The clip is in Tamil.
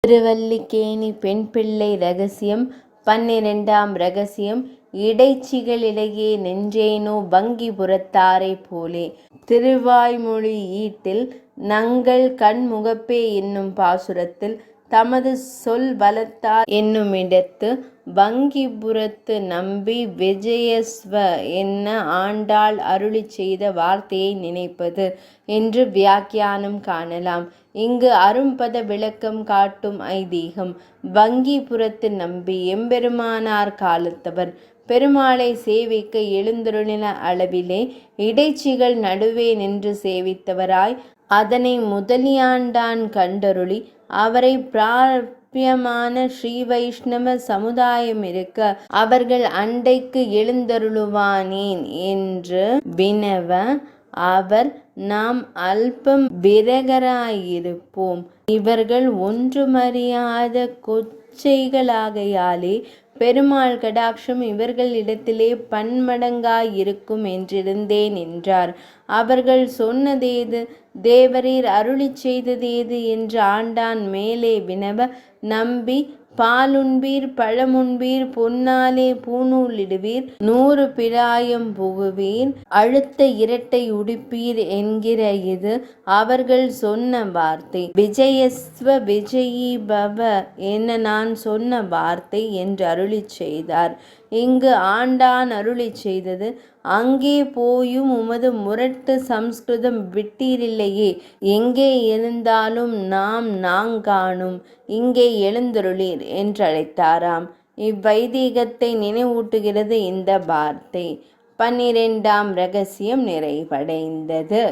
திருவல்லிக்கேணி பெண் பிள்ளை ரகசியம் 12ஆம் ரகசியம். இடைச்சிகளிடையே நின்றேனோ வங்கிபுரத்தாரைப் போலே. திருவாய்மொழி ஈட்டில் நங்கள் கண்முகப்பே என்னும் பாசுரத்தில் தமது சொல் வளத்தார் என்னுமிடத்து வங்கிபுரத்து நம்பி விஜயஸ்வ என்ன ஆண்டாள் அருளிச் செய்த வார்த்தையை நினைப்பது என்று வியாக்கியானம் காணலாம். இங்கு அரும்பத விளக்கம் காட்டும் ஐதீகம். வங்கிபுரத்து நம்பி எம்பெருமானார் காலத்தவர். பெருமாளை சேவிக்க எழுந்தருளின அளவிலே இடைச்சிகள் நடுவே நின்று சேவித்தவராய் அதனை முதலியாண்டான் கண்டருளி அவரை பிராபியமான ஸ்ரீ வைஷ்ணவ சமுதாயம் இருக்க அவர்கள் அண்டைக்கு எழுந்தருளுவானேன் என்று வினவ அவர் நாம் அல்பம் விரகராயிருப்போம். இவர்கள் ஒன்றுமறியாத கொச்சைகளாகையாலே பெருமாள் கடாட்சம் இவர்களிடத்திலே பன்மடங்காயிருக்கும் என்றிருந்தேன் என்றார். அவர்கள் சொன்னதேது, தேவரீர் அருளிச் செய்ததேது என்று ஆண்டான் மேலே வினவ நம்பி பாலுண்பீர் பழமுண்பீர் பொன்னாலே பூணூலிடுவீர் 100 பிராயம் புகுவீர் அழுத்த இரட்டை உடுப்பீர் என்கிற இது அவர்கள் சொன்ன வார்த்தை. விஜயஸ்வ விஜயீ பவ என நான் சொன்ன வார்த்தை என்று அருளிச் செய்தார். இங்கு ஆண்டான் அருளிச் செய்தது அங்கே போயும் உமது முரட்டு சம்ஸ்கிருதம் விட்டீரில்லையே, எங்கே இருந்தாலும் நாங்காணும் இங்கே எழுந்தருளீர் என்றழைத்தாராம். இவ்வைதீகத்தை நினைவூட்டுகிறது இந்த வார்த்தை. 12ஆம் ரகசியம் நிறைவடைந்தது.